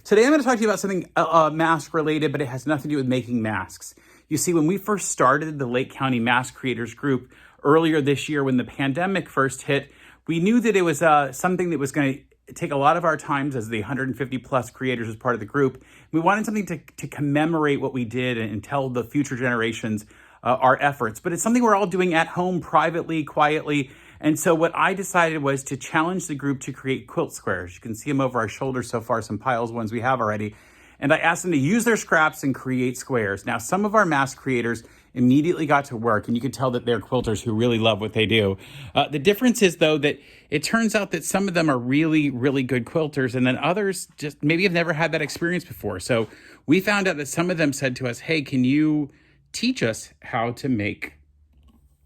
Today I'm going to talk to you about something mask related, but it has nothing to do with making masks. You see, when we first started the Lake County Mask Creators Group earlier this year, when the pandemic first hit, we knew that it was something that was going to take a lot of our times as the 150 plus creators as part of the group. We wanted something to commemorate what we did and tell the future generations our efforts. But it's something we're all doing at home, privately, quietly. And so what I decided was to challenge the group to create quilt squares. You can see them over our shoulders so far, some piles, ones we have already. And I asked them to use their scraps and create squares. Now, some of our mask creators immediately got to work, and you can tell that they're quilters who really love what they do. The difference is, though, that it turns out that some of them are really, really good quilters, and then others just maybe have never had that experience before. So we found out that some of them said to us, hey, can you teach us how to make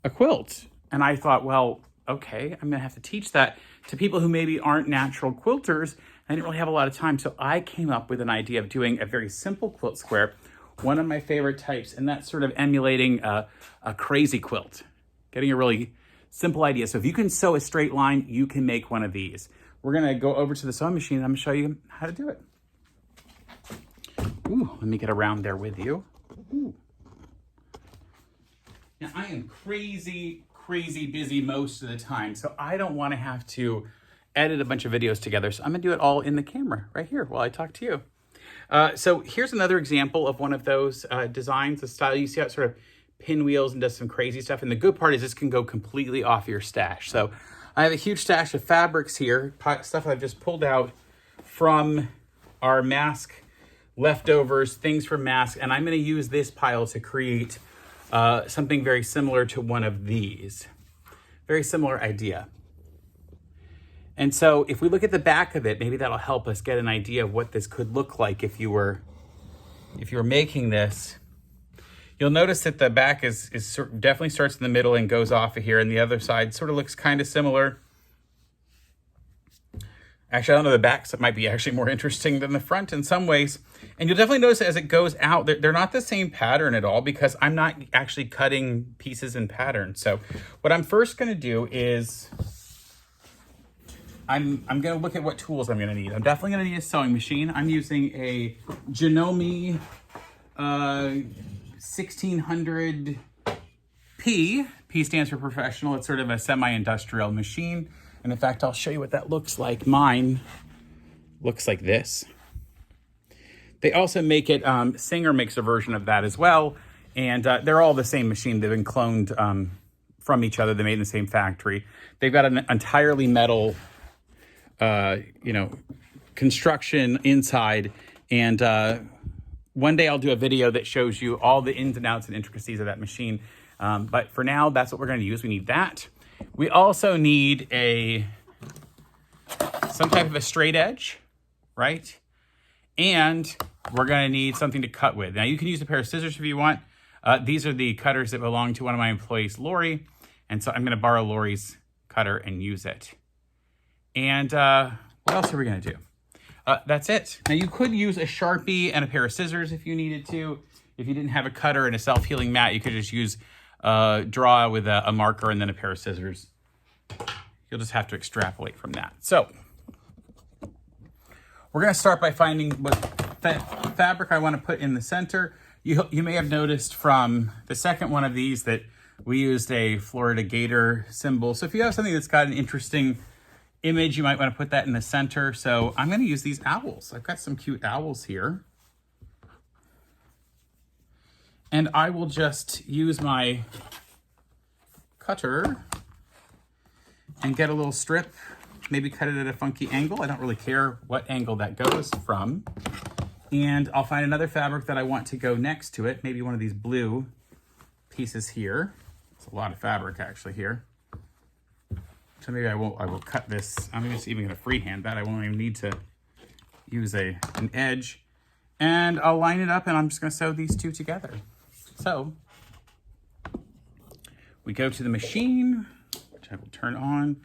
a quilt? And I thought, well, okay, I'm gonna have to teach that to people who maybe aren't natural quilters. I didn't really have a lot of time, so I came up with an idea of doing a very simple quilt square, one of my favorite types, and that's sort of emulating a crazy quilt, getting a really simple idea. So if you can sew a straight line, you can make one of these. We're gonna go over to the sewing machine and I'm gonna show you how to do it. Ooh, let me get around there with you. Ooh. Now I am crazy busy most of the time, so I don't want to have to edit a bunch of videos together. So I'm gonna do it all in the camera right here while I talk to you. So here's another example of one of those designs, the style. You see how it sort of pinwheels and does some crazy stuff. And the good part is this can go completely off your stash. So I have a huge stash of fabrics here, stuff I've just pulled out from our mask leftovers, things from masks, and I'm gonna use this pile to create something very similar to one of these. Very similar idea. And so if we look at the back of it, maybe that'll help us get an idea of what this could look like if you were making this. You'll notice that the back is definitely starts in the middle and goes off of here, and the other side sort of looks kind of similar. Actually, I don't know, the back might be actually more interesting than the front in some ways. And you'll definitely notice as it goes out, they're not the same pattern at all because I'm not actually cutting pieces in pattern. So what I'm first gonna do is, I'm gonna look at what tools I'm gonna need. I'm definitely gonna need a sewing machine. I'm using a Janome 1600 P. P stands for professional. It's sort of a semi-industrial machine. And in fact, I'll show you what that looks like. Mine looks like this. They also make it, Singer makes a version of that as well. And they're all the same machine. They've been cloned from each other. They're made in the same factory. They've got an entirely metal, construction inside. And one day I'll do a video that shows you all the ins and outs and intricacies of that machine. But for now, that's what we're gonna use. We need that. We also need some type of a straight edge, right? And we're gonna need something to cut with. Now you can use a pair of scissors if you want. These are the cutters that belong to one of my employees, Lori. And so I'm gonna borrow Lori's cutter and use it. And what else are we gonna do? That's it. Now you could use a Sharpie and a pair of scissors if you needed to. If you didn't have a cutter and a self-healing mat, you could just use draw with a marker and then a pair of scissors. You'll just have to extrapolate from that. So we're gonna start by finding what fabric I wanna put in the center. You may have noticed from the second one of these that we used a Florida Gator symbol. So if you have something that's got an interesting image, you might wanna put that in the center. So I'm gonna use these owls. I've got some cute owls here. And I will just use my cutter and get a little strip, maybe cut it at a funky angle. I don't really care what angle that goes from. And I'll find another fabric that I want to go next to it, maybe one of these blue pieces here. It's a lot of fabric actually here. So maybe I will cut this. I'm just even gonna freehand that. I won't even need to use an edge. And I'll line it up and I'm just gonna sew these two together. So we go to the machine, which I will turn on,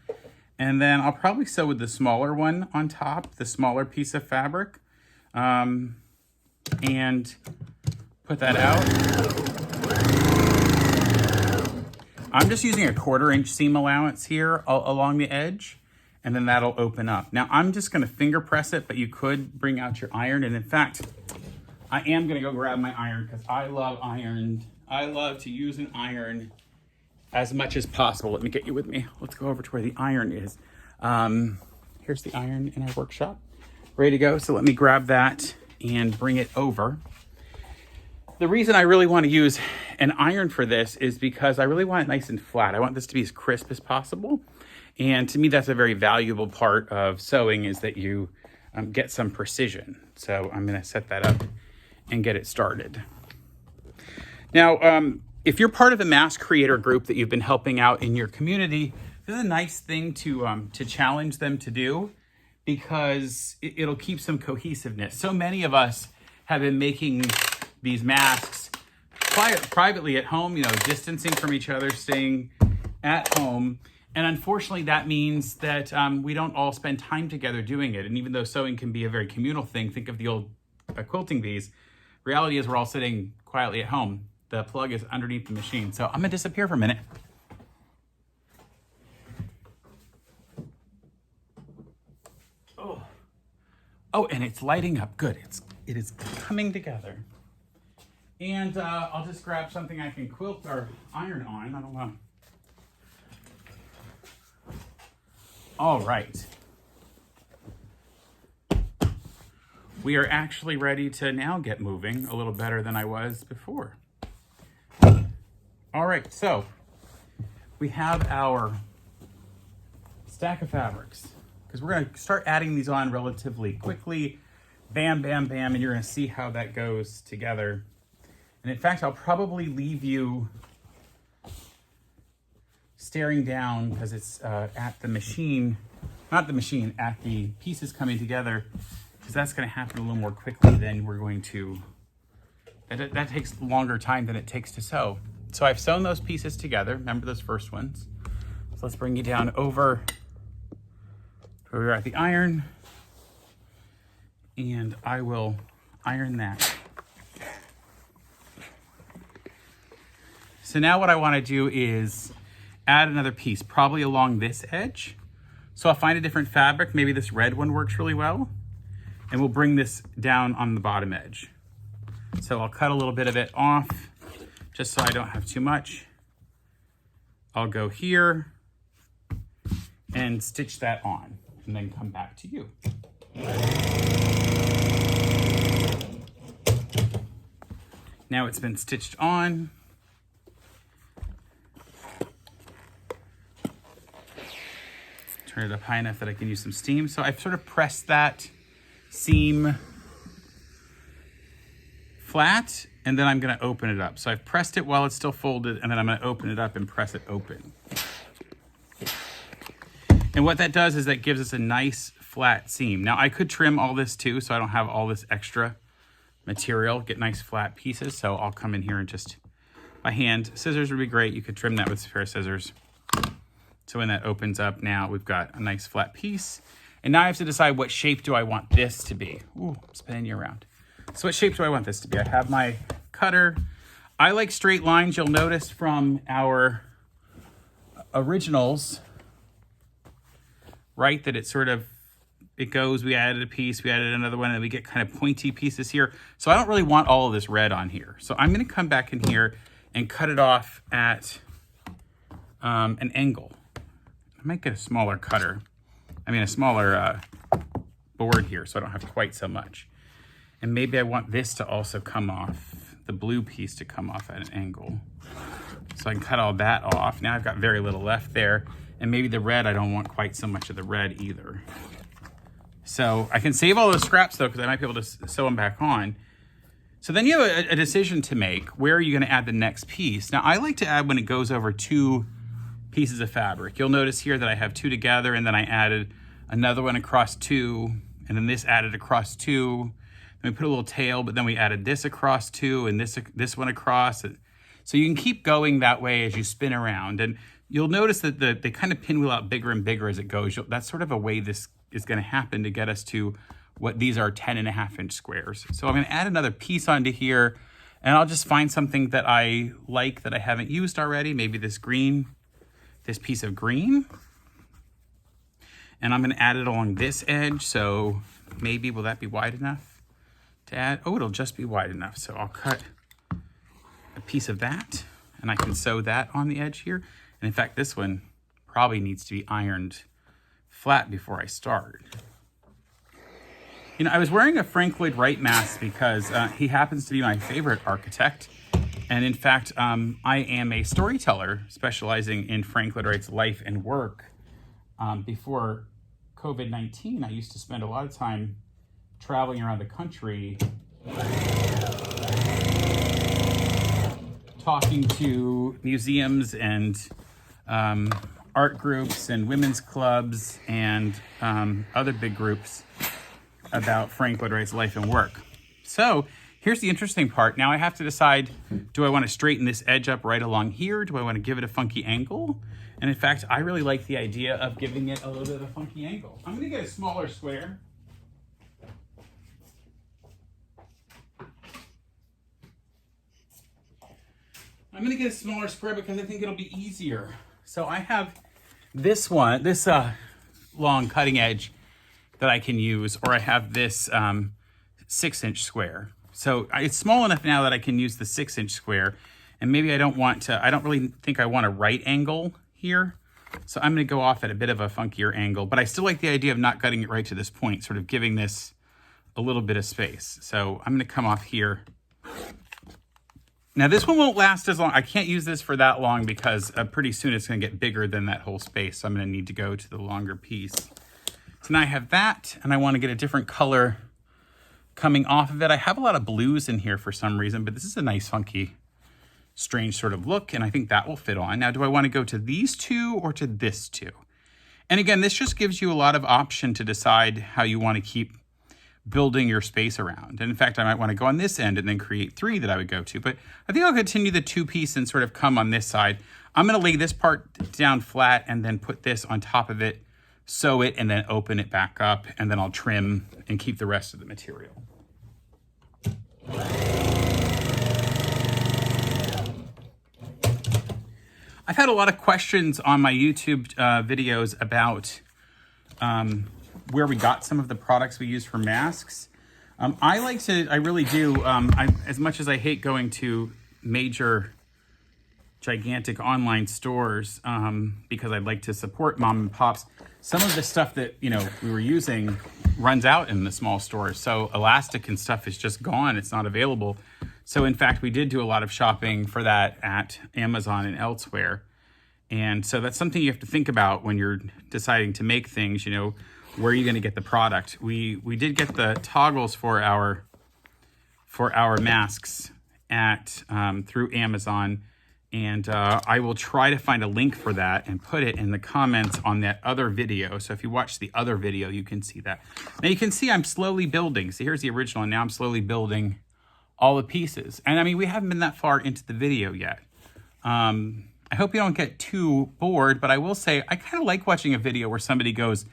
and then I'll probably sew with the smaller one on top, the smaller piece of fabric, and put that out. I'm just using a 1/4 inch seam allowance here along the edge, and then that'll open up. Now I'm just gonna finger press it, but you could bring out your iron. And in fact, I am gonna go grab my iron because I love iron. I love to use an iron as much as possible. Let me get you with me. Let's go over to where the iron is. Here's the iron in our workshop, ready to go. So let me grab that and bring it over. The reason I really want to use an iron for this is because I really want it nice and flat. I want this to be as crisp as possible. And to me, that's a very valuable part of sewing, is that you get some precision. So I'm gonna set that up and get it started. Now, if you're part of a mask creator group that you've been helping out in your community, this is a nice thing to challenge them to do, because it'll keep some cohesiveness. So many of us have been making these masks privately at home, you know, distancing from each other, staying at home. And unfortunately, that means that we don't all spend time together doing it. And even though sewing can be a very communal thing, think of the old quilting bees, reality is we're all sitting quietly at home. The plug is underneath the machine. So I'm gonna disappear for a minute. Oh, and it's lighting up. Good, it is coming together. And I'll just grab something I can quilt or iron on. I don't know. All right. We are actually ready to now get moving a little better than I was before. All right, so we have our stack of fabrics, because we're gonna start adding these on relatively quickly. Bam, bam, bam, and you're gonna see how that goes together. And in fact, I'll probably leave you staring down, because it's at the machine, not the machine, at the pieces coming together, because that's gonna happen a little more quickly than we're going to, that takes longer time than it takes to sew. So I've sewn those pieces together. Remember those first ones. So let's bring you down over where we're at the iron, and I will iron that. So now what I want to do is add another piece, probably along this edge. So I'll find a different fabric. Maybe this red one works really well, and we'll bring this down on the bottom edge. So I'll cut a little bit of it off, just so I don't have too much. I'll go here and stitch that on, and then come back to you. Now it's been stitched on. Turn it up high enough that I can use some steam. So I've sort of pressed that seam flat, and then I'm gonna open it up. So I've pressed it while it's still folded, and then I'm gonna open it up and press it open. And what that does is that gives us a nice flat seam. Now I could trim all this too, so I don't have all this extra material, get nice flat pieces. So I'll come in here and just, by hand, scissors would be great. You could trim that with a pair of scissors. So when that opens up, now we've got a nice flat piece. And now I have to decide, what shape do I want this to be? Ooh, spinning you around. So what shape do I want this to be? I have my cutter. I like straight lines. You'll notice from our originals, right, that it's sort of, it goes, we added a piece, we added another one, and we get kind of pointy pieces here. So I don't really want all of this red on here. So I'm gonna come back in here and cut it off at an angle. I might get a smaller cutter. I mean, a smaller board here, so I don't have quite so much. And maybe I want this to also come off, the blue piece to come off at an angle. So I can cut all that off. Now I've got very little left there. And maybe the red, I don't want quite so much of the red either. So I can save all those scraps though, because I might be able to sew them back on. So then you have a decision to make. Where are you gonna add the next piece? Now I like to add when it goes over 2 pieces of fabric. You'll notice here that I have 2 together, and then I added another one across 2, and then this added across 2. Then we put a little tail, but then we added this across 2 and this one across. So you can keep going that way as you spin around. And you'll notice that they kind of pinwheel out bigger and bigger as it goes. That's sort of a way this is gonna happen to get us to what these are 10.5-inch squares. So I'm gonna add another piece onto here, and I'll just find something that I like that I haven't used already. Maybe this green, this piece of green. And I'm gonna add it along this edge, so maybe, will that be wide enough to add? Oh, it'll just be wide enough. So I'll cut a piece of that, and I can sew that on the edge here. And in fact, this one probably needs to be ironed flat before I start. You know, I was wearing a Frank Lloyd Wright mask because he happens to be my favorite architect. And in fact, I am a storyteller specializing in Frank Lloyd Wright's life and work. Before COVID-19, I used to spend a lot of time traveling around the country talking to museums and art groups and women's clubs and other big groups about Frank Lloyd Wright's life and work. So here's the interesting part. Now I have to decide, do I want to straighten this edge up right along here? Do I want to give it a funky angle? And in fact, I really like the idea of giving it a little bit of a funky angle. I'm going to get a smaller square. I'm going to get a smaller square because I think it'll be easier. So I have this one, this long cutting edge that I can use, or I have this 6-inch square. So it's small enough now that I can use the 6-inch square, and maybe I don't really think I want a right angle here. So I'm gonna go off at a bit of a funkier angle, but I still like the idea of not cutting it right to this point, sort of giving this a little bit of space. So I'm gonna come off here. Now this one won't last as long. I can't use this for that long because pretty soon it's gonna get bigger than that whole space. So I'm gonna need to go to the longer piece. So now I have that, and I want to get a different color coming off of it. I have a lot of blues in here for some reason, but this is a nice, funky, strange sort of look, and I think that will fit on. Now, do I want to go to these two or to this two? And again, this just gives you a lot of option to decide how you want to keep building your space around. And in fact, I might want to go on this end and then create 3 that I would go to, but I think I'll continue the 2-piece and sort of come on this side. I'm going to lay this part down flat and then put this on top of it, sew it, and then open it back up, and then I'll trim and keep the rest of the material. I've had a lot of questions on my YouTube videos about where we got some of the products we use for masks. I really do, as much as I hate going to major gigantic online stores because I'd like to support mom and pops, some of the stuff that we were using runs out in the small stores. So elastic and stuff is just gone. It's not available. So in fact, we did do a lot of shopping for that at Amazon and elsewhere. And so that's something you have to think about when you're deciding to make things, where are you going to get the product? We did get the toggles for our masks at through Amazon. And I will try to find a link for that and put it in the comments on that other video. So if you watch the other video, you can see that. Now you can see I'm slowly building. So here's the original, and now I'm slowly building all the pieces. And I mean, we haven't been that far into the video yet. I hope you don't get too bored, but I will say I kind of like watching a video where somebody goes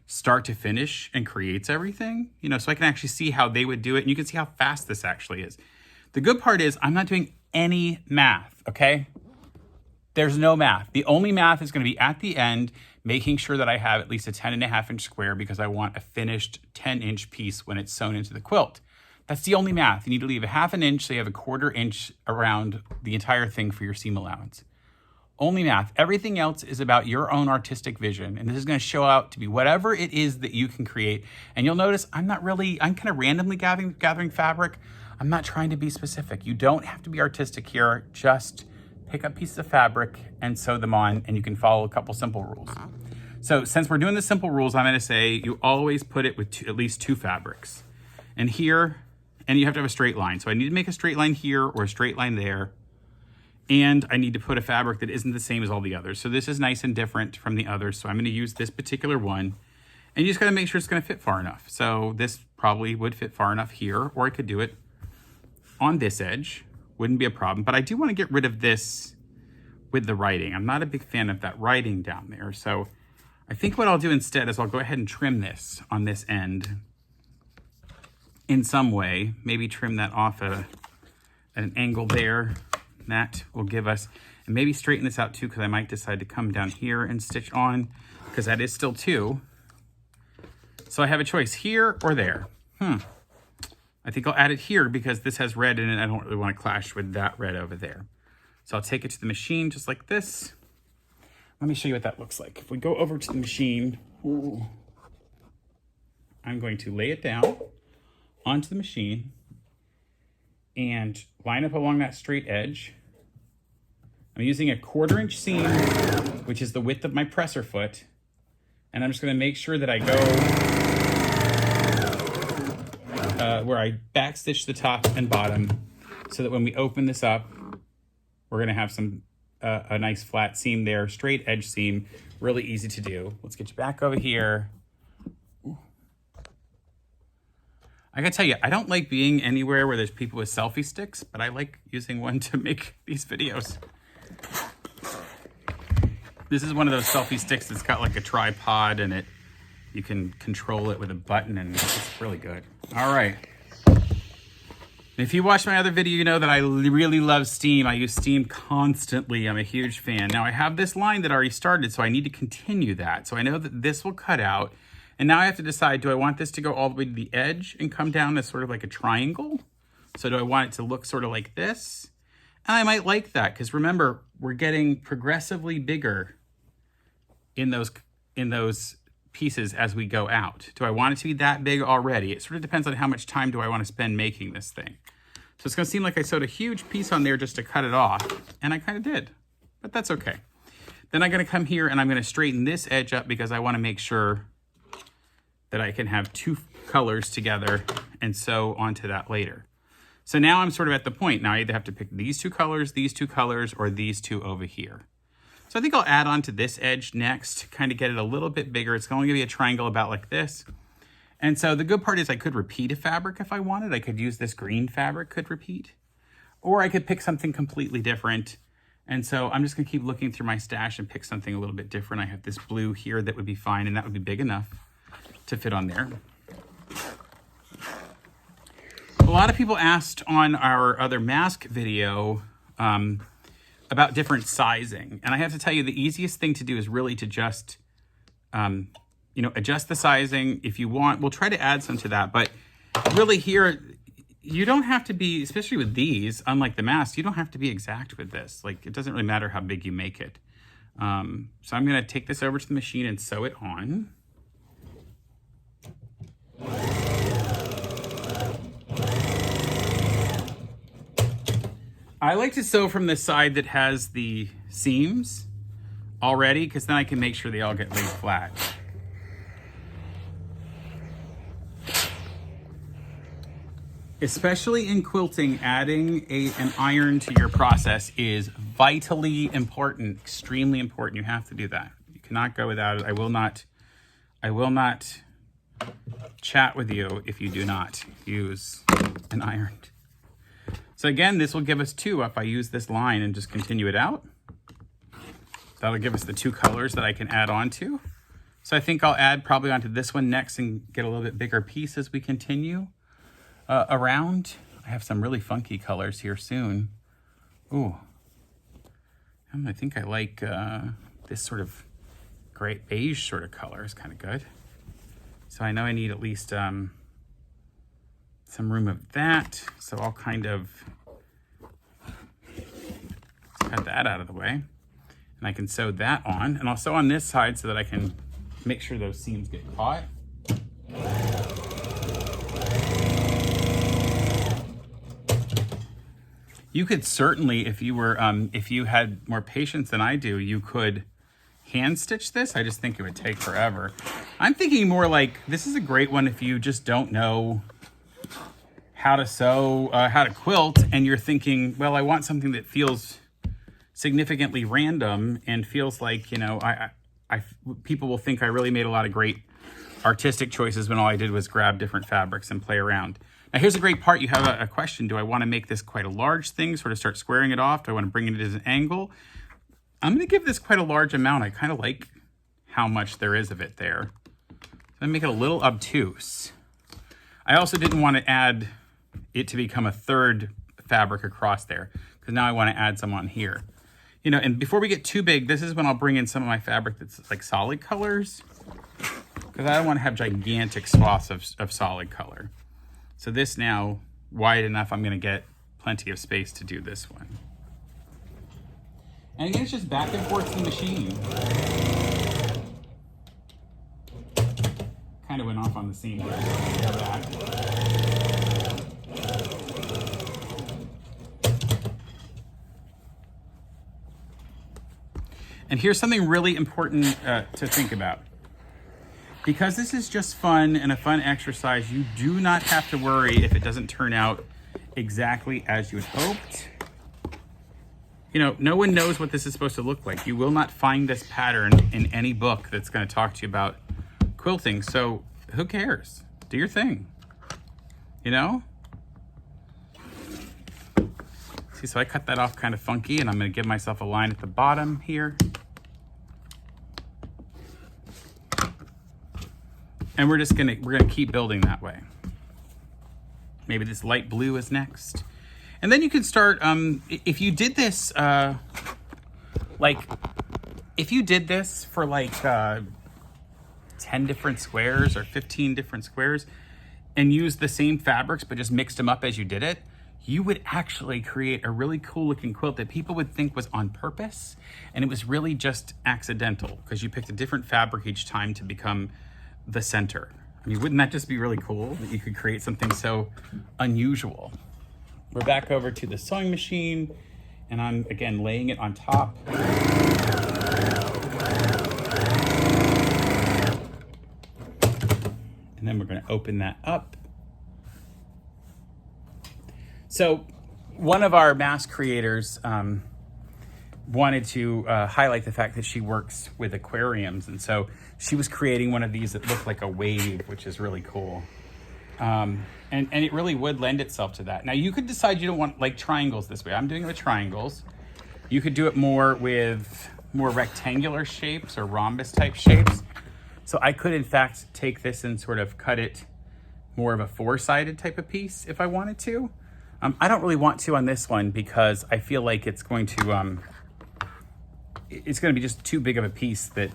start to finish and creates everything, so I can actually see how they would do it. And you can see how fast this actually is. The good part is I'm not doing any math, okay? There's no math. The only math is going to be at the end, making sure that I have at least a 10.5-inch square because I want a finished 10-inch piece when it's sewn into the quilt. That's the only math. You need to leave a 1/2 inch so you have a 1/4 inch around the entire thing for your seam allowance. Only math. Everything else is about your own artistic vision. And this is going to show out to be whatever it is that you can create. And you'll notice I'm kind of randomly gathering fabric. I'm not trying to be specific. You don't have to be artistic here. Just pick up pieces of fabric and sew them on, and you can follow a couple simple rules. So since we're doing the simple rules, I'm going to say you always put it with at least 2 fabrics. And here, and you have to have a straight line. So I need to make a straight line here or a straight line there. And I need to put a fabric that isn't the same as all the others. So this is nice and different from the others. So I'm going to use this particular one. And you just got to make sure it's going to fit far enough. So this probably would fit far enough here, or I could do it on this edge. Wouldn't be a problem. But I do want to get rid of this with the writing. I'm not a big fan of that writing down there. So I think what I'll do instead is I'll go ahead and trim this on this end in some way. Maybe trim that off at an angle there. That will give us, and maybe straighten this out too, because I might decide to come down here and stitch on, because that is still 2. So I have a choice here or there. I think I'll add it here because this has red in it. I don't really want to clash with that red over there. So I'll take it to the machine just like this. Let me show you what that looks like. If we go over to the machine, I'm going to lay it down onto the machine and line up along that straight edge. I'm using a 1/4 inch seam, which is the width of my presser foot. And I'm just gonna make sure that I go where I backstitch the top and bottom so that when we open this up, we're gonna have some a nice flat seam there, straight edge seam, really easy to do. Let's get you back over here. I gotta tell you, I don't like being anywhere where there's people with selfie sticks, but I like using one to make these videos. This is one of those selfie sticks that's got like a tripod and you can control it with a button and it's really good. All right. If you watched my other video, you know that I really love steam. I use steam constantly. I'm a huge fan. Now I have this line that already started, so I need to continue that. So I know that this will cut out. And now I have to decide, do I want this to go all the way to the edge and come down as sort of like a triangle? So do I want it to look sort of like this? And I might like that because remember, we're getting progressively bigger in those pieces as we go out. Do I want it to be that big already? It sort of depends on how much time do I want to spend making this thing. So it's going to seem like I sewed a huge piece on there just to cut it off, and I kind of did, but that's okay. Then I'm going to come here and I'm going to straighten this edge up because I want to make sure that I can have two colors together and sew onto that later. So now I'm sort of at the point. Now I either have to pick these two colors, or these two over here. So I think I'll add on to this edge next, kind of get it a little bit bigger. It's only gonna be a triangle about like this. And so the good part is I could repeat a fabric if I wanted. I could use this green fabric, could repeat, or I could pick something completely different. And so I'm just gonna keep looking through my stash and pick something a little bit different. I have this blue here that would be fine, and that would be big enough to fit on there. A lot of people asked on our other mask video about different sizing. And I have to tell you, the easiest thing to do is really to just, adjust the sizing. If you want, we'll try to add some to that. But really here, you don't have to be, especially with these, unlike the mask, you don't have to be exact with this. Like, it doesn't really matter how big you make it. So I'm gonna take this over to the machine and sew it on. I like to sew from the side that has the seams already, because then I can make sure they all get laid flat. Especially in quilting, adding an iron to your process is vitally important, extremely important. You have to do that. You cannot go without it. I will not chat with you if you do not use an iron. So again, this will give us two if I use this line and just continue it out. That'll give us the two colors that I can add on to. So I think I'll add probably onto this one next and get a little bit bigger piece as we continue around. I have some really funky colors here soon. Ooh, I think I like this sort of great beige sort of color is kind of good. So I know I need at least some room of that. So I'll kind of cut that out of the way. And I can sew that on. And I'll sew on this side so that I can make sure those seams get caught. You could certainly, if you had more patience than I do, you could hand stitch this. I just think it would take forever. I'm thinking more like, this is a great one if you just don't know how to sew, how to quilt, and you're thinking, well, I want something that feels significantly random and feels like, people will think I really made a lot of great artistic choices when all I did was grab different fabrics and play around. Now here's a great part. You have a question. Do I want to make this quite a large thing, sort of start squaring it off? Do I want to bring it as an angle? I'm going to give this quite a large amount. I kind of like how much there is of it there. So I make it a little obtuse. I also didn't want to add it to become a third fabric across there, because now I want to add some on here. And before we get too big, this is when I'll bring in some of my fabric that's like solid colors. because I don't want to have gigantic swaths of solid color. So this now, wide enough, I'm going to get plenty of space to do this one. And again, it's just back and forth to the machine. Kind of went off on the seam there. And here's something really important to think about. Because this is just fun and a fun exercise, you do not have to worry if it doesn't turn out exactly as you had hoped. You know, no one knows what this is supposed to look like. You will not find this pattern in any book that's going to talk to you about quilting. So who cares? Do your thing, you know? See, so I cut that off kind of funky, and I'm going to give myself a line at the bottom here. And we're gonna keep building that way. Maybe this light blue is next. And then you can start, if you did this, if you did this for 10 different squares or 15 different squares and used the same fabrics but just mixed them up as you did it, you would actually create a really cool looking quilt that people would think was on purpose, and it was really just accidental because you picked a different fabric each time to become the center. I mean, wouldn't that just be really cool that you could create something so unusual? We're back over to the sewing machine, and I'm again laying it on top. And then we're going to open that up. So one of our mask creators wanted to highlight the fact that she works with aquariums, and so she was creating one of these that looked like a wave, which is really cool. And it really would lend itself to that. Now you could decide you don't want like triangles this way. I'm doing it with triangles. You could do it more with more rectangular shapes or rhombus type shapes. So I could in fact take this and sort of cut it more of a four-sided type of piece if I wanted to. I don't really want to on this one because I feel like it's going to be just too big of a piece that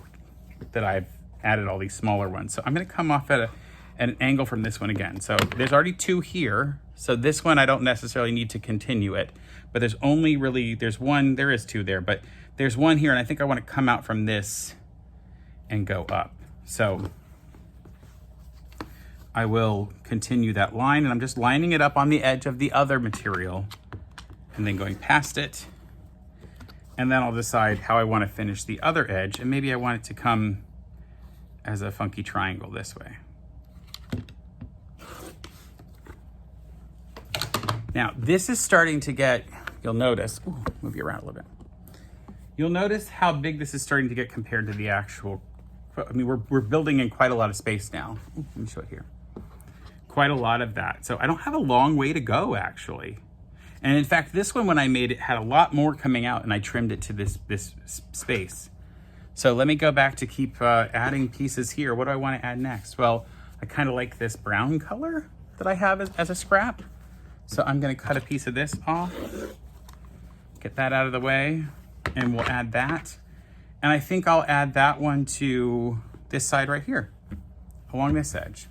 I've added all these smaller ones. So I'm going to come off at an angle from this one again. So there's already two here. So this one I don't necessarily need to continue it, but there's only really, there is two there, but there's one here, and I think I want to come out from this and go up. So I will continue that line, and I'm just lining it up on the edge of the other material and then going past it. And then I'll decide how I want to finish the other edge, and maybe I want it to come as a funky triangle this way. Now, this is starting to get, you'll notice, ooh, move you around a little bit. You'll notice how big this is starting to get compared to the actual, I mean, we're building in quite a lot of space now. Ooh, let me show it here. Quite a lot of that. So I don't have a long way to go, actually. And in fact, this one, when I made it, had a lot more coming out, and I trimmed it to this space. So let me go back to keep adding pieces here. What do I want to add next? Well, I kind of like this brown color that I have as a scrap. So I'm going to cut a piece of this off, get that out of the way, and we'll add that. And I think I'll add that one to this side right here, along this edge.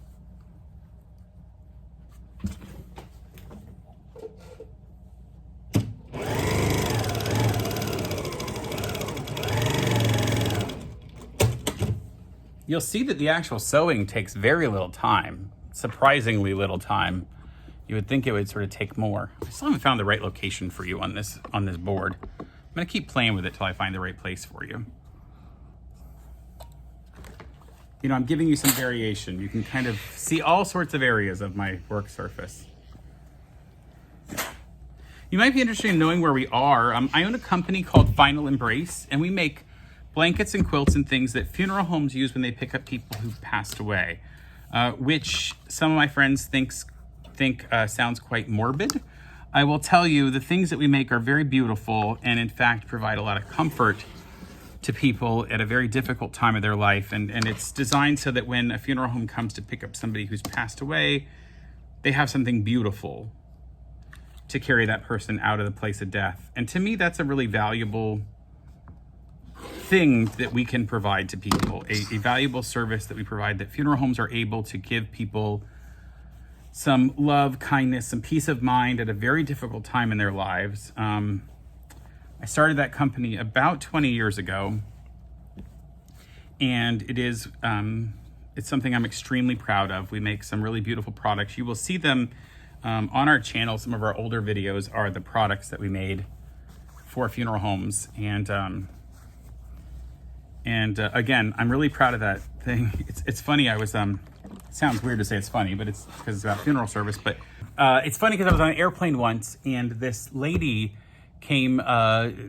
You'll see that the actual sewing takes very little time, surprisingly little time. You would think it would sort of take more. I still haven't found the right location for you on this board. I'm gonna keep playing with it till I find the right place for you. You know, I'm giving you some variation. You can kind of see all sorts of areas of my work surface. You might be interested in knowing where we are. I own a company called Final Embrace, and we make blankets and quilts and things that funeral homes use when they pick up people who've passed away, which some of my friends think sounds quite morbid. I will tell you the things that we make are very beautiful and in fact provide a lot of comfort to people at a very difficult time of their life. And it's designed so that when a funeral home comes to pick up somebody who's passed away, they have something beautiful to carry that person out of the place of death. And to me, that's a really valuable thing that we can provide to people, a valuable service that we provide, that funeral homes are able to give people some love, kindness, some peace of mind at a very difficult time in their lives. I started that company about 20 years ago, and it is it's something I'm extremely proud of. We make some really beautiful products. You will see them on our channel. Some of our older videos are the products that we made for funeral homes, and again, I'm really proud of that thing. It's funny. I was sounds weird to say it's funny, but it's because it's about funeral service. But it's funny because I was on an airplane once, and this lady came,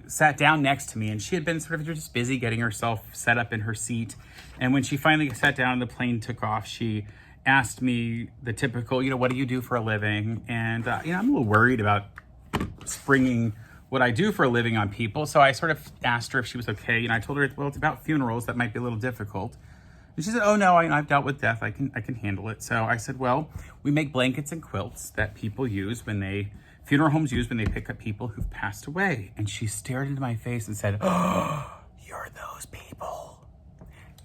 sat down next to me, and she had been sort of just busy getting herself set up in her seat. And when she finally sat down and the plane took off, she asked me the typical, what do you do for a living? And, I'm a little worried about springing what I do for a living on people. So I sort of asked her if she was okay. I told her, well, it's about funerals. That might be a little difficult. And she said, oh no, I've dealt with death. I can handle it. So I said, well, we make blankets and quilts that people use funeral homes use when they pick up people who've passed away. And she stared into my face and said, oh, you're those people.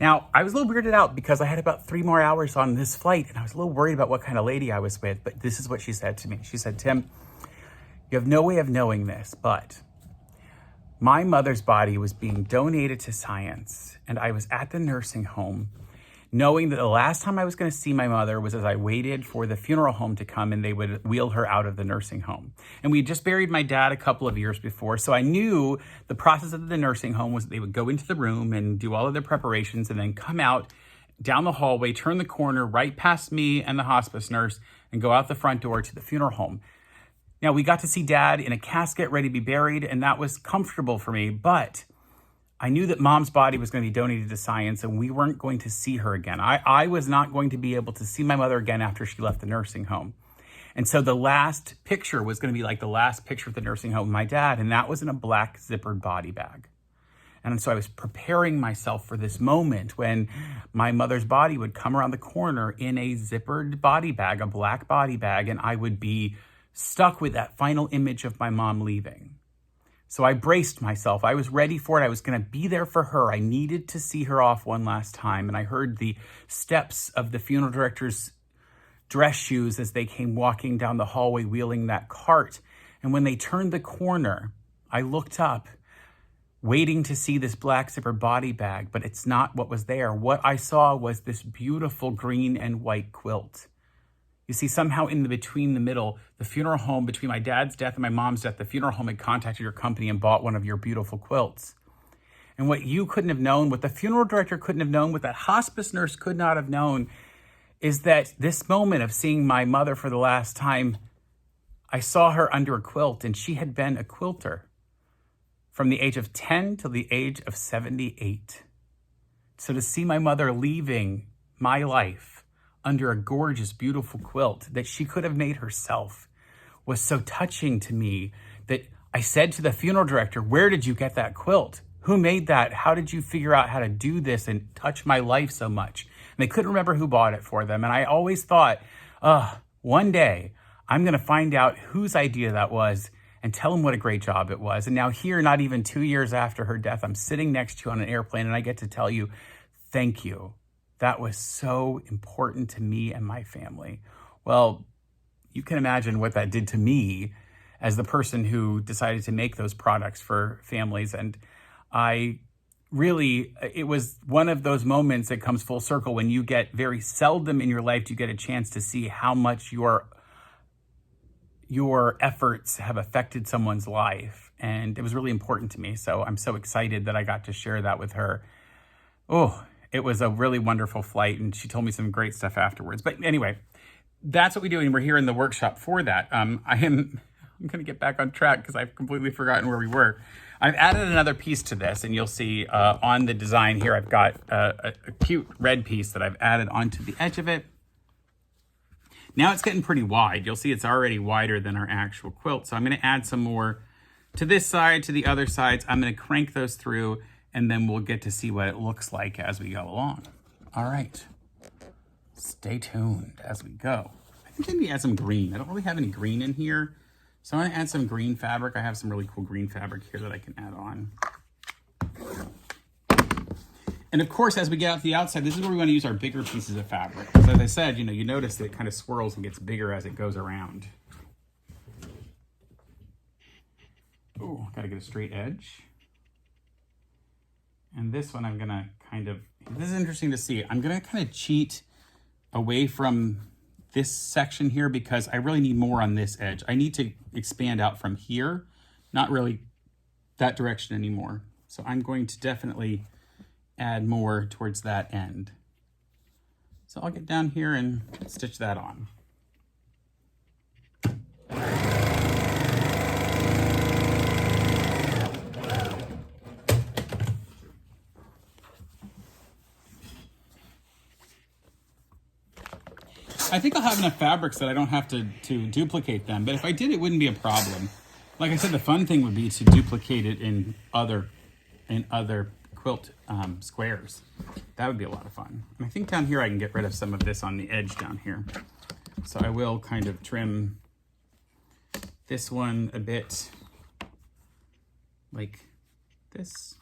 Now, I was a little weirded out because I had about 3 more hours on this flight, and I was a little worried about what kind of lady I was with, but this is what she said to me. She said, Tim, you have no way of knowing this, but my mother's body was being donated to science, and I was at the nursing home knowing that the last time I was going to see my mother was as I waited for the funeral home to come and they would wheel her out of the nursing home. And we had just buried my dad a couple of years before, so I knew the process of the nursing home was that they would go into the room and do all of their preparations and then come out down the hallway, turn the corner right past me and the hospice nurse, and go out the front door to the funeral home. Now, we got to see Dad in a casket ready to be buried, and that was comfortable for me, but I knew that Mom's body was going to be donated to science, and we weren't going to see her again. I was not going to be able to see my mother again after she left the nursing home. And so the last picture was going to be like the last picture of the nursing home with my dad, and that was in a black zippered body bag. And so I was preparing myself for this moment when my mother's body would come around the corner in a zippered body bag, a black body bag, and I would be stuck with that final image of my mom leaving. So I braced myself. I was ready for it. I was going to be there for her. I needed to see her off one last time. And I heard the steps of the funeral director's dress shoes as they came walking down the hallway wheeling that cart. And when they turned the corner, I looked up, waiting to see this black zipper body bag, but it's not what was there. What I saw was this beautiful green and white quilt. You see, somehow in the middle, the funeral home, between my dad's death and my mom's death, the funeral home had contacted your company and bought one of your beautiful quilts. And what you couldn't have known, what the funeral director couldn't have known, what that hospice nurse could not have known, is that this moment of seeing my mother for the last time, I saw her under a quilt, and she had been a quilter from the age of 10 till the age of 78. So to see my mother leaving my life under a gorgeous, beautiful quilt that she could have made herself was so touching to me that I said to the funeral director, where did you get that quilt? Who made that? How did you figure out how to do this and touch my life so much? And they couldn't remember who bought it for them. And I always thought, one day I'm going to find out whose idea that was and tell them what a great job it was. And now here, not even 2 years after her death, I'm sitting next to you on an airplane and I get to tell you, thank you. That was so important to me and my family. Well, you can imagine what that did to me as the person who decided to make those products for families. And it was one of those moments that comes full circle when you get, very seldom in your life do you get a chance to see how much your efforts have affected someone's life. And it was really important to me. So I'm so excited that I got to share that with her. Oh, it was a really wonderful flight, and she told me some great stuff afterwards. But anyway, that's what we do, and we're here in the workshop for that. I'm going to get back on track because I've completely forgotten where we were. I've added another piece to this, and you'll see on the design here, I've got a cute red piece that I've added onto the edge of it. Now it's getting pretty wide. You'll see it's already wider than our actual quilt. So I'm going to add some more to this side, to the other sides. I'm going to crank those through, and then we'll get to see what it looks like as we go along. All right, stay tuned as we go. I think I need to add some green. I don't really have any green in here, so I'm gonna add some green fabric. I have some really cool green fabric here that I can add on. And of course, as we get out to the outside, this is where we want to use our bigger pieces of fabric. Because as I said, you know, you notice that it kind of swirls and gets bigger as it goes around. Oh, got to get a straight edge. And this one I'm going to kind of, this is interesting to see. I'm going to kind of cheat away from this section here because I really need more on this edge. I need to expand out from here, not really that direction anymore. So I'm going to definitely add more towards that end. So I'll get down here and stitch that on. I think I'll have enough fabrics that I don't have to duplicate them, but if I did, it wouldn't be a problem. Like I said, the fun thing would be to duplicate it in other quilt squares. That would be a lot of fun. And I think down here I can get rid of some of this on the edge down here. So I will kind of trim this one a bit like this.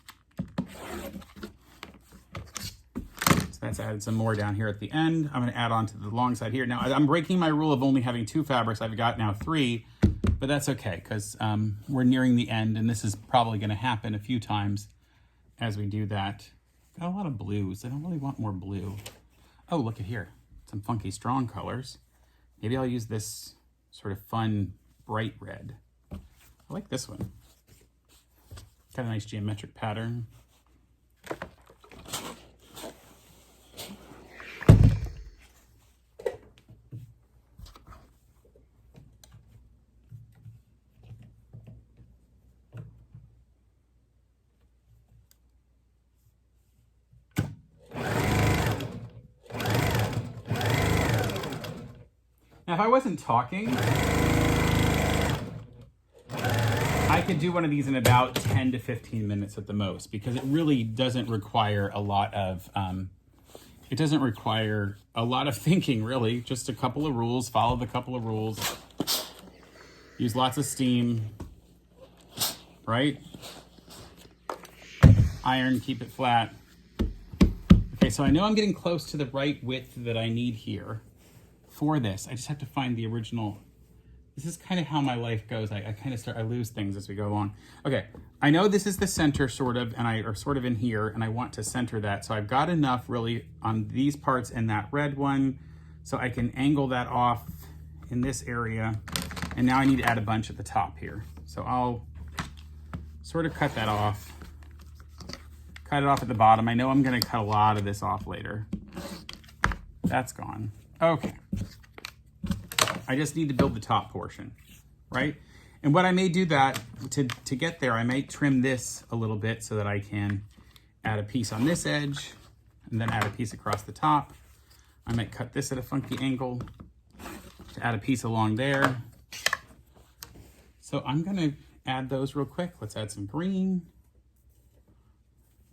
So that's added some more down here at the end. I'm going to add on to the long side here. Now I'm breaking my rule of only having 2 fabrics. I've got now 3, but that's okay because we're nearing the end and this is probably going to happen a few times as we do that. Got a lot of blues. I don't really want more blue. Oh, look at here. Some funky strong colors. Maybe I'll use this sort of fun bright red. I like this one. Got a nice geometric pattern. Now, if I wasn't talking, I could do one of these in about 10 to 15 minutes at the most because it really doesn't require a lot of, thinking really. Just a couple of rules, follow the couple of rules, use lots of steam, right? Iron, keep it flat. Okay, so I know I'm getting close to the right width that I need here. For this, I just have to find the original. This is kind of how my life goes. I lose things as we go along. Okay, I know this is the center sort of, or sort of in here, and I want to center that. So I've got enough really on these parts and that red one, so I can angle that off in this area. And now I need to add a bunch at the top here. So I'll sort of cut that off. Cut it off at the bottom. I know I'm gonna cut a lot of this off later. That's gone. Okay, I just need to build the top portion, right? And what I may do that, to get there, I might trim this a little bit so that I can add a piece on this edge and then add a piece across the top. I might cut this at a funky angle to add a piece along there. So I'm gonna add those real quick. Let's add some green.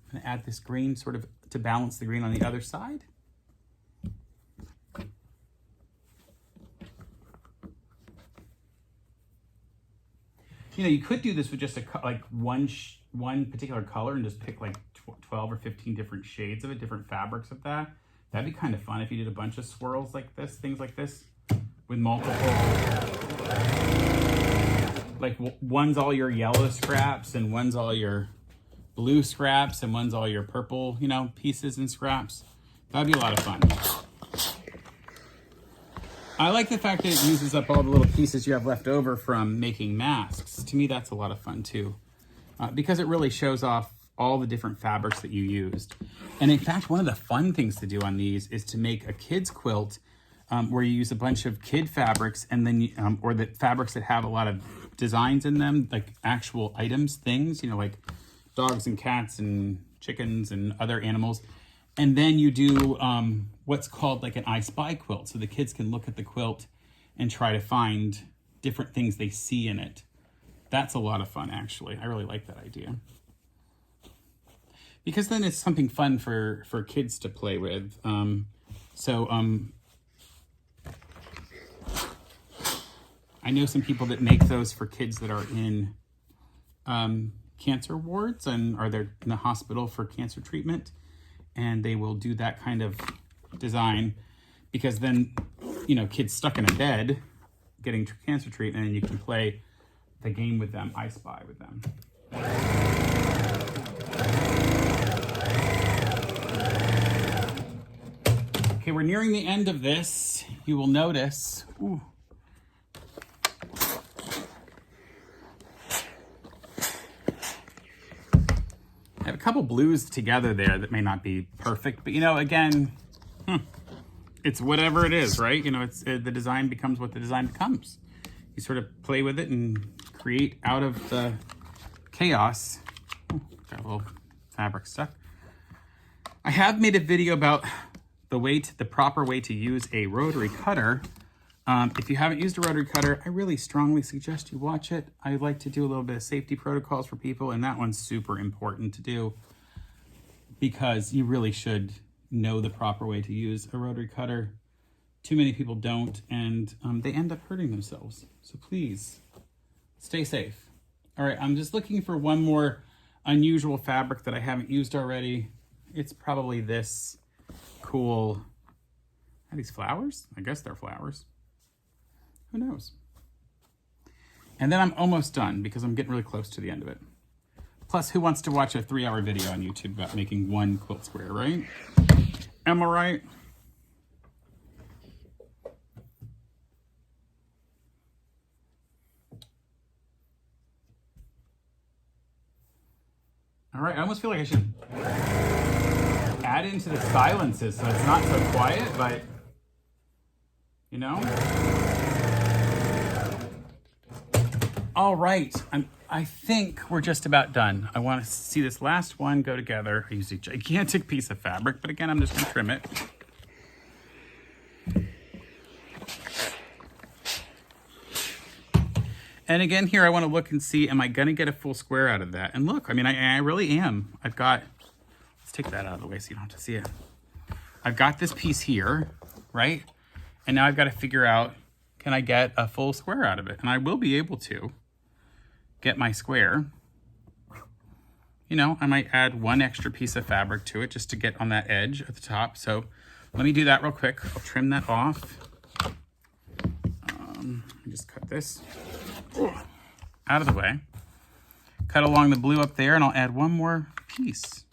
I'm gonna add this green sort of to balance the green on the other side. You know, you could do this with just one particular color and just pick like 12 or 15 different shades of it, different fabrics of that. That'd be kind of fun if you did a bunch of swirls like this, things like this, with multiple, like one's all your yellow scraps and one's all your blue scraps and one's all your purple, you know, pieces and scraps. That'd be a lot of fun. I like the fact that it uses up all the little pieces you have left over from making masks. To me, that's a lot of fun too, because it really shows off all the different fabrics that you used. And in fact, one of the fun things to do on these is to make a kid's quilt where you use a bunch of kid fabrics and then, or the fabrics that have a lot of designs in them, like actual items, things, you know, like dogs and cats and chickens and other animals. And then you do what's called like an I Spy quilt. So the kids can look at the quilt and try to find different things they see in it. That's a lot of fun, actually. I really like that idea. Because then it's something fun for kids to play with. I know some people that make those for kids that are in cancer wards and are there in the hospital for cancer treatment. and they will do that kind of design, because then, you know, kids stuck in a bed getting cancer treatment, and you can play the game with them, I Spy with them. Okay, we're nearing the end of this. You will notice, ooh, I have a couple blues together there that may not be perfect, but you know, again, it's whatever it is, right? You know, it's the design becomes what the design becomes. You sort of play with it and create out of the chaos. Ooh, got a little fabric stuck. I have made a video about the proper way to use a rotary cutter. If you haven't used a rotary cutter, I really strongly suggest you watch it. I like to do a little bit of safety protocols for people, and that one's super important to do because you really should know the proper way to use a rotary cutter. Too many people don't, and they end up hurting themselves. So please, stay safe. All right, I'm just looking for one more unusual fabric that I haven't used already. It's probably this cool, are these flowers? I guess they're flowers. Who knows? And then I'm almost done because I'm getting really close to the end of it. Plus, who wants to watch a 3-hour video on YouTube about making one quilt square, right? Am I right? All right, I almost feel like I should add into the silences so it's not so quiet, but you know? All right, I think we're just about done. I want to see this last one go together. I use a gigantic piece of fabric, but again, I'm just gonna trim it. And again, here I want to look and see, am I going to get a full square out of that? And look, I mean, I really am. I've got, let's take that out of the way so you don't have to see it. I've got this piece here, right? And now I've got to figure out, can I get a full square out of it? And I will be able to get my square. You know, I might add one extra piece of fabric to it just to get on that edge at the top. So let me do that real quick. I'll trim that off. Let me just cut this out of the way. Cut along the blue up there, and I'll add one more piece.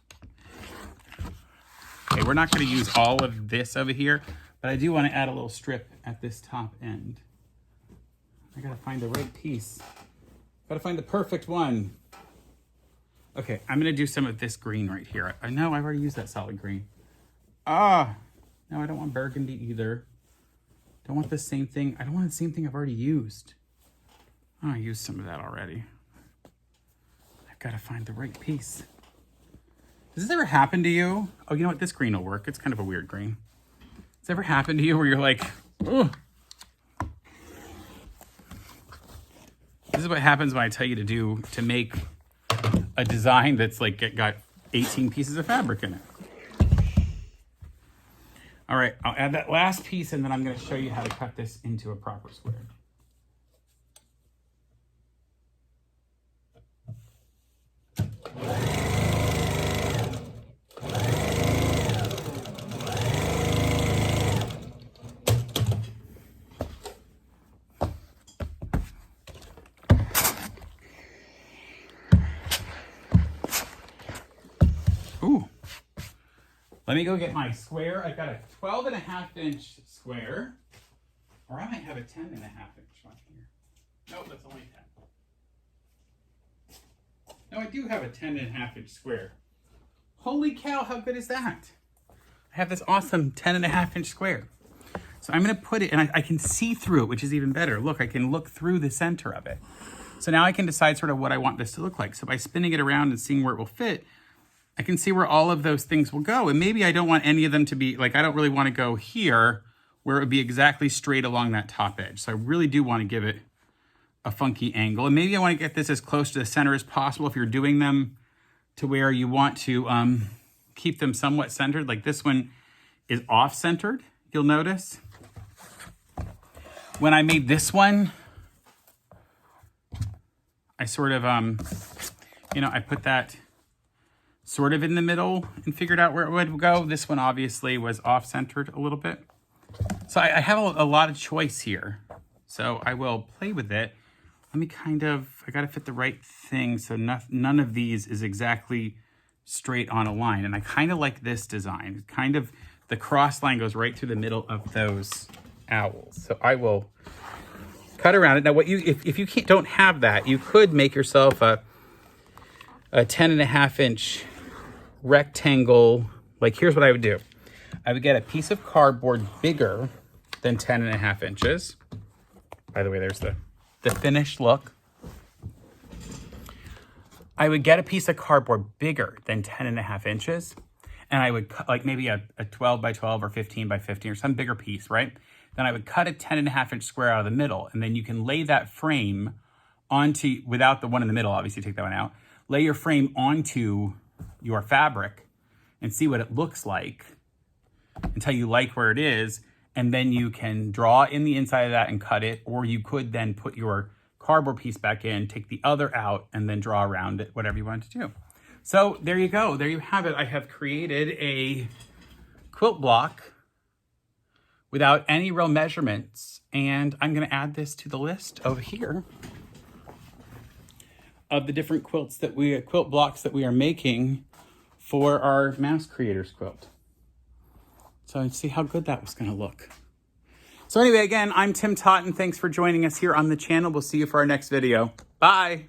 Okay, we're not going to use all of this over here, but I do want to add a little strip at this top end. I got to find the right piece. Got to find the perfect one. Okay, I'm going to do some of this green right here. I know I've already used that solid green. No, I don't want burgundy either. Don't want the same thing. I don't want the same thing I've already used. Oh, I used some of that already. I've got to find the right piece. Does this ever happen to you? Oh, you know what? This green will work. It's kind of a weird green. Does this ever happen to you where you're like, ugh? This is what happens when I tell you to make a design that's like got 18 pieces of fabric in it. All right, I'll add that last piece, and then I'm going to show you how to cut this into a proper square. Ooh. Let me go get my square. I've got a 12.5-inch square, or I might have a 10.5-inch one here. Nope, that's only 10. No, I do have a 10.5-inch square. Holy cow, how good is that? I have this awesome 10.5-inch square. So I'm gonna put it, and I can see through it, which is even better. Look, I can look through the center of it. So now I can decide sort of what I want this to look like. So by spinning it around and seeing where it will fit, I can see where all of those things will go. And maybe I don't want any of them to be, like I don't really want to go here where it would be exactly straight along that top edge. So I really do want to give it a funky angle. And maybe I want to get this as close to the center as possible if you're doing them to where you want to keep them somewhat centered. Like this one is off-centered, you'll notice. When I made this one, I sort of, you know, I put that sort of in the middle and figured out where it would go. This one obviously was off-centered a little bit. So I have a lot of choice here. So I will play with it. Let me I gotta fit the right thing so none of these is exactly straight on a line. And I kind of like this design. Kind of, the cross line goes right through the middle of those owls. So I will cut around it. Now if you don't have that, you could make yourself a 10.5 inch rectangle. Like, here's what I would do. I would get a piece of cardboard bigger than 10.5 inches. By the way, there's the finished look. I would get a piece of cardboard bigger than 10.5 inches. And I would cut like maybe a 12 by 12 or 15 by 15 or some bigger piece, right? Then I would cut a 10.5 inch square out of the middle. And then you can lay that frame onto, without the one in the middle, obviously take that one out. Lay your frame onto your fabric and see what it looks like until you like where it is. And then you can draw in the inside of that and cut it. Or you could then put your cardboard piece back in, take the other out, and then draw around it, whatever you want to do. So there you go. There you have it. I have created a quilt block without any real measurements. And I'm going to add this to the list over here of the different quilt blocks that we are making for our Mask Creators quilt. So let's see how good that was going to look. So anyway, again, I'm Tim Totten. Thanks for joining us here on the channel. We'll see you for our next video. Bye.